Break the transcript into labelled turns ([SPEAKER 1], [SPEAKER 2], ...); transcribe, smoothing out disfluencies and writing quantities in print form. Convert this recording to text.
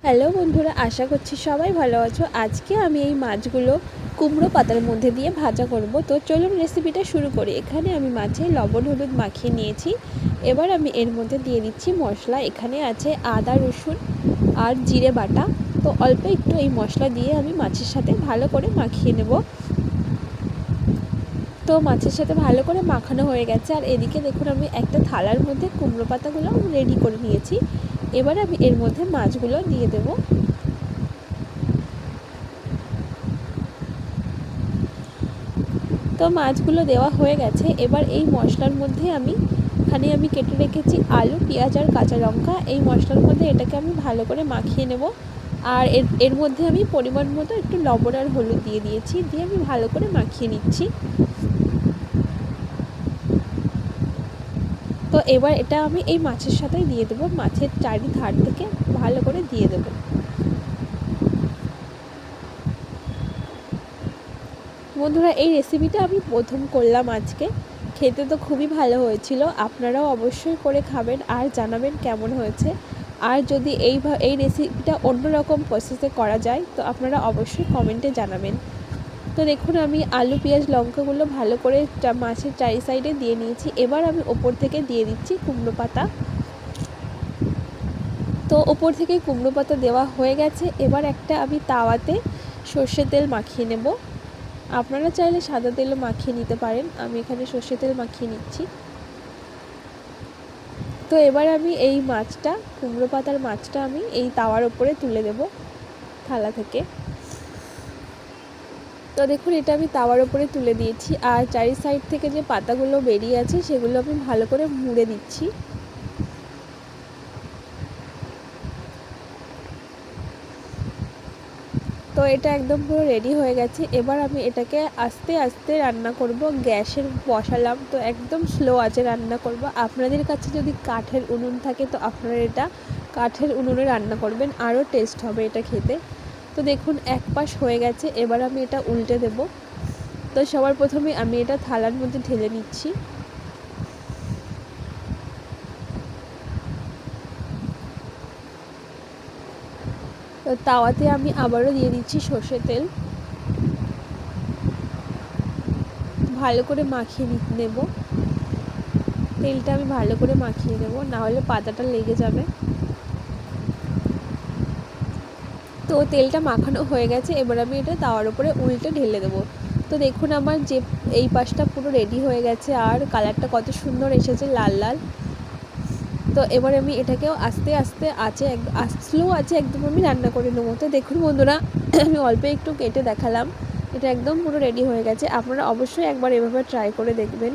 [SPEAKER 1] Hello বন্ধুরা, আশা করছি সবাই ভালো আছো। আজকে আমি এই মাছগুলো কুমড়ো পাতার মধ্যে দিয়ে ভাজা করব। তো চলুন রেসিপিটা শুরু করি। এখানে আমি মাছে লবণ হলুদ মাখিয়ে নিয়েছি। এবার আমি এর মধ্যে দিয়ে দিচ্ছি মশলা। এখানে আছে আদা রসুন আর জিরে বাটা। তো অল্প একটু এই মশলা দিয়ে আমি মাছের সাথে ভালো করে মাখিয়ে নেব। তো মাছের সাথে ভালো করে মাখানো হয়ে গেছে। আর এদিকে দেখুন আমি একটা থালার মধ্যে কুমড়ো পাতাগুলো রেডি করে নিয়েছি। এবার আমি এর মধ্যে মাছগুলো দিয়ে দেবো। তো মাছগুলো দেওয়া হয়ে গেছে। এবার এই মশলার মধ্যে আমি কেটে রেখেছি আলু, পেঁয়াজ আর কাঁচা লঙ্কা। এই মশলার মধ্যে এটাকে আমি ভালো করে মাখিয়ে নেব। আর এর মধ্যে আমি পরিমাণ মতো একটু লবণ আর হলুদ দিয়ে দিয়েছি, দিয়ে আমি ভালো করে মাখিয়ে নিচ্ছি। তো এবার এটা আমি এই মাছের সাথেই দিয়ে দেবো। মাছের চারিধার থেকে ভালো করে দিয়ে দেবো। বন্ধুরা, এই রেসিপিটা আমি প্রথম করলাম আজকে। খেতে তো খুবই ভালো হয়েছিল। আপনারাও অবশ্যই করে খাবেন আর জানাবেন কেমন হয়েছে। আর যদি এই রেসিপিটা অন্যরকম প্রসেসে করা যায় তো আপনারা অবশ্যই কমেন্টে জানাবেন। তো দেখুন আমি আলু পেঁয়াজ লঙ্কাগুলো ভালো করে মাছের চারি সাইডে দিয়ে নিয়েছি। এবার আমি ওপর থেকে দিয়ে দিচ্ছি কুমড়ো পাতা। তো ওপর থেকে কুমড়ো পাতা দেওয়া হয়ে গেছে। এবার একটা আমি তাওয়াতে সর্ষের তেল মাখিয়ে নেব। আপনারা চাইলে সাদা তেলও মাখিয়ে নিতে পারেন। আমি এখানে সর্ষের তেল মাখিয়ে নিচ্ছি। তো এবার আমি এই মাছটা, কুমড়ো পাতার মাছটা আমি এই তাওয়ার ওপরে তুলে দেব থালা থেকে। তো দেখুন এটা আমি তাওয়ার ওপরে তুলে দিয়েছি। আর চারি সাইড থেকে যে পাতাগুলো বেরিয়ে আছে সেগুলো আমি ভালো করে মুড়ে দিচ্ছি। তো এটা একদম পুরো রেডি হয়ে গেছে। এবার আমি এটাকে আস্তে আস্তে রান্না করব। গ্যাসের বসালাম, তো একদম স্লো আঁচে রান্না করব। আপনাদের কাছে যদি কাঠের উনুন থাকে তো আপনারা এটা কাঠের উনুনে রান্না করবেন, আরও টেস্ট হবে এটা খেতে। তো দেখুন এক পাশ হয়ে গেছে। এবার আমি এটা উল্টে দেব। তো সবার প্রথমে আমি এটা থালার মধ্যে ঢেলে নিচ্ছি। তো তাওয়াতে আমি আবারও দিয়ে দিচ্ছি সর্ষের তেল। ভালো করে মাখিয়ে নেব। তেলটা আমি ভালো করে মাখিয়ে নেব, নাহলে পাতাটা লেগে যাবে। তো তেলটা মাখানো হয়ে গেছে। এবার আমি এটা তাওয়ার উপরে উল্টে ঢেলে দেবো। তো দেখুন আমার যে এই পাশটা পুরো রেডি হয়ে গেছে আর কালারটা কত সুন্দর এসেছে, লাল লাল। তো এবার আমি এটাকেও আস্তে আস্তে স্লো আছে একদম আমি রান্না করে নেবো। তো দেখুন বন্ধুরা, আমি অল্প একটু কেটে দেখালাম। এটা একদম পুরো রেডি হয়ে গেছে। আপনারা অবশ্যই একবার এভাবে ট্রাই করে দেখবেন।